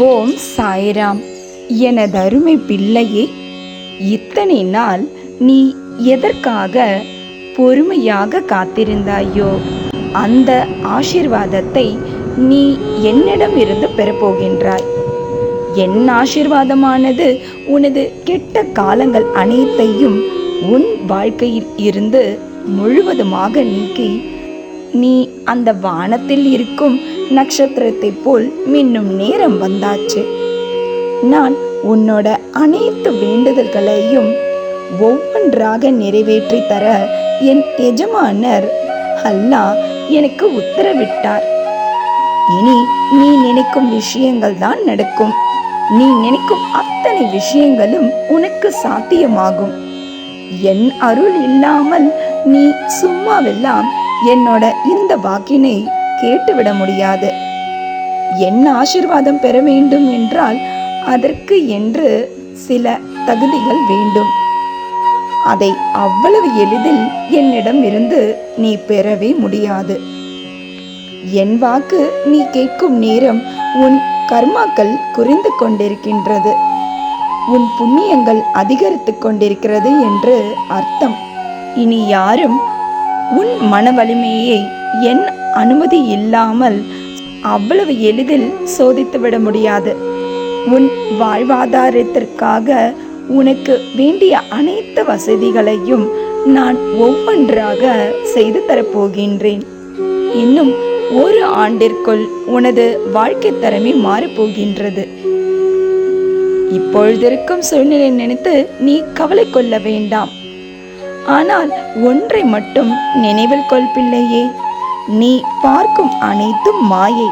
ஓம் சாய்ராம். எனதருமை பிள்ளையே, இத்தனை நாள் நீ எதற்காக பொறுமையாக காத்திருந்தாயோ அந்த ஆசீர்வாதத்தை நீ என்னிடமிருந்து பெறப்போகின்றாய். என் ஆசீர்வாதமானது உனது கெட்ட காலங்கள் அனைத்தையும் உன் வாழ்க்கையில் இருந்து முழுவதுமாக நீக்கி நீ அந்த வானத்தில் இருக்கும் நட்சத்திரத்தை போல் மின்னும் நேரம் வந்தாச்சு. நான் உன்னோட அனைத்து வேண்டுதல்களையும் ஒவ்வொன்றாக நிறைவேற்றி தர என் எஜமானர் அல்லாஹ் எனக்கு உத்தரவிட்டார். இனி நீ நினைக்கும் விஷயங்கள் தான் நடக்கும். நீ நினைக்கும் அத்தனை விஷயங்களும் உனக்கு சாத்தியமாகும். என் அருள் இல்லாமல் நீ சும்மாவெல்லாம் என்னோட இந்த வாக்கினை கேட்டுவிட முடியாது. என் ஆசீர்வாதம் பெற வேண்டும் என்றால் அதற்கு என்று சில தகுதிகள் வேண்டும். அதை அவ்வளவு எளிதில் என்னிடம் இருந்து நீ பெறவே முடியாது. என் வாக்கு நீ கேட்கும் நேரம் உன் கர்மாக்கள் குறைந்து கொண்டிருக்கின்றது, உன் புண்ணியங்கள் அதிகரித்து கொண்டிருக்கிறது என்று அர்த்தம். இனி யாரும் உன் மன வலிமையை என் அனுமதி இல்லாமல் அவ்வளவு எளிதில் சோதித்துவிட முடியாது. உன் வாழ்வாதாரத்திற்காக உனக்கு வேண்டிய அனைத்து வசதிகளையும் நான் ஒவ்வொன்றாக செய்து தரப்போகின்றேன். இன்னும் ஒரு ஆண்டிற்குள் உனது வாழ்க்கை தரமே மாறப்போகின்றது. இப்பொழுதிருக்கும் சூழ்நிலை நினைத்து நீ கவலை கொள்ள வேண்டாம். ஆனால் ஒன்றை மட்டும் நினைவில் கொள் பிள்ளையே, நீ பார்க்கும் அனைத்தும் மாயை,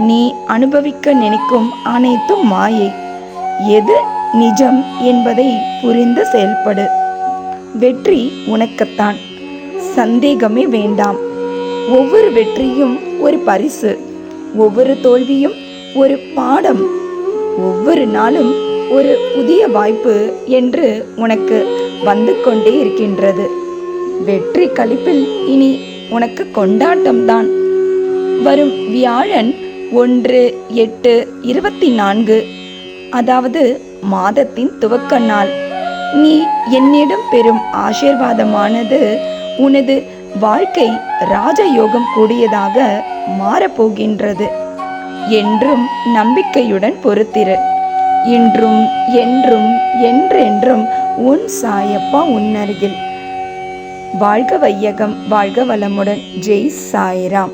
நீ அனுபவிக்க நினைக்கும் அனைத்தும் மாயை. எது நிஜம் என்பதை புரிந்து செயல்படு. வெற்றி உனக்குத்தான், சந்தேகமே வேண்டாம். ஒவ்வொரு வெற்றியும் ஒரு பரிசு, ஒவ்வொரு தோல்வியும் ஒரு பாடம், ஒவ்வொரு நாளும் ஒரு புதிய வாய்ப்பு என்று உனக்கு வந்து கொண்டே இருக்கின்றது. வெற்றி களிப்பில் இனி உனக்கு கொண்டாட்டம்தான். வரும் வியாழன் 1/8/24, அதாவது மாதத்தின் துவக்க நாள், நீ என்னிடம் பெறும் ஆசீர்வாதமானது உனது வாழ்க்கை ராஜயோகம் கூடியதாக மாறப்போகின்றது. என்றும் நம்பிக்கையுடன் பொறுத்திரு. இன்றும் என்றும் என்றென்றும் உன் சாயப்பா உன் அருகில். வாழ்க வையகம், வாழ்க வளமுடன். ஜெய் சாய்ராம்.